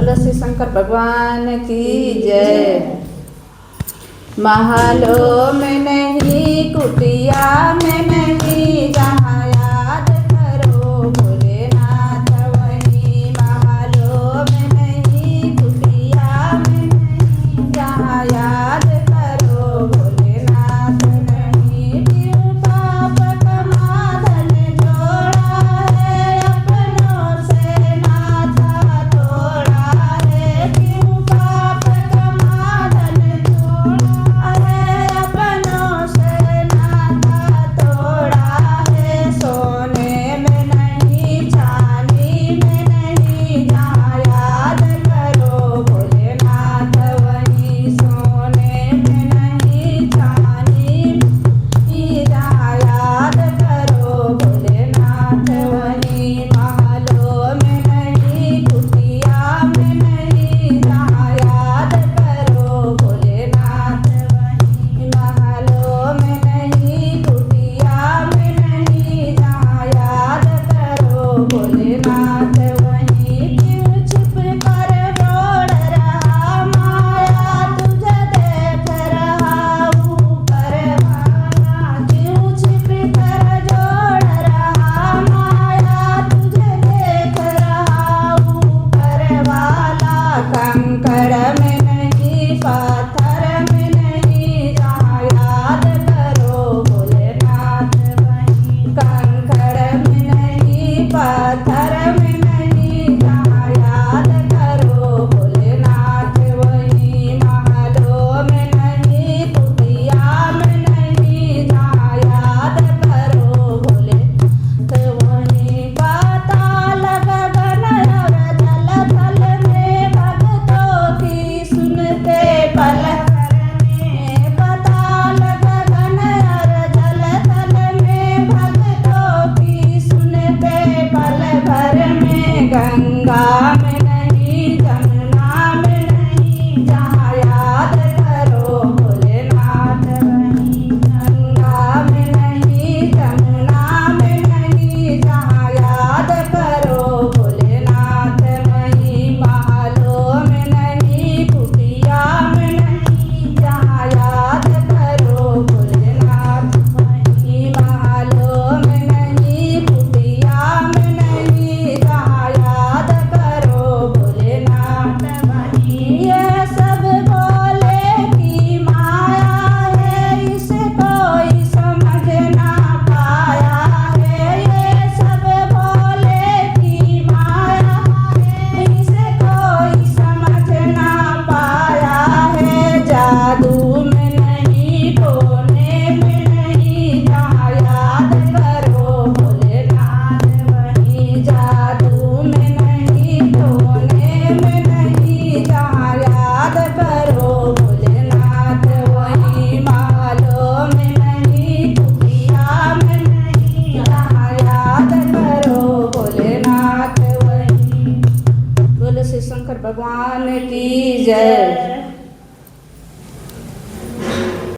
बोलो श्री शंकर भगवान की जय। महलों में नहीं कुटिया में नहीं, जहाँ याद करो भोलेनाथ वहीं। महलों में नहीं कुटिया में नहीं, जहाँ याद करो भोलेनाथ नहीं। क्यों पाप कमा धन जोड़ा है, अपनों से नाता तोड़ा है। क्यों पाप कमा धन जोड़ा है, अपनों से नाता तोड़ा है। सोने में नहीं चांदी में नहीं, जहाँ याद करो भोलेनाथ वहीं। सोने में नहीं चांदी में, जहाँ याद करो भोलेनाथ वहीं। महलों में नहीं कुटिया में नहीं, जहाँ याद करो भोलेनाथ वहीं। महलों में नहीं कुटिया में नहीं, जहाँ याद करो भोलेनाथ वहीं। क्यों छिप कर रोड़ रहा माया, तुझे देख रहा ऊपर वाला। क्यों छिप कर जोड़ रहा माया, तुझे देख रहा ऊपर वाला। कंकड़ में नहीं पत्थर में नहीं, जहाँ याद करो भोलेनाथ वहीं। कंकड़ में नहीं पत्थर में नहीं, जहाँ याद करो भोलेनाथ वहीं। महलों में नहीं कुटिया में नहीं, जहाँ याद करो भोलेनाथ वहीं। पाताल गगन और जल थल में, भक्तों की सुनते पल भर में। पाताल गगन और जल थल में, भक्तों की सुनते पल भर में। गंगा में नहीं जमुना में नहीं, जहाँ याद करो भोलेनाथ वहीं। गंगा में नहीं जमुना में नहीं, जहाँ याद करो भोलेनाथ वहीं। महलों में नहीं कुटिया में नहीं, जहाँ याद करो भोलेनाथ वहीं। महलों में नहीं कुटिया में नहीं, जहाँ याद करो भोलेनाथ वहीं। ये सब भोले की माया है, इसे कोई समझ ना पाया है। ये सब भोले की माया है, इसे कोई समझ ना पाया है। जादू में नहीं टोने में नहीं, जहाँ याद करो भोलेनाथ वहीं। जादू में नहीं टोने में नहीं, जहाँ याद करो भोलेनाथ वहीं। महलों में नहीं कुटिया में नहीं, जहाँ याद करो भोलेनाथ वहीं। बोलो श्री शंकर भगवान की जय।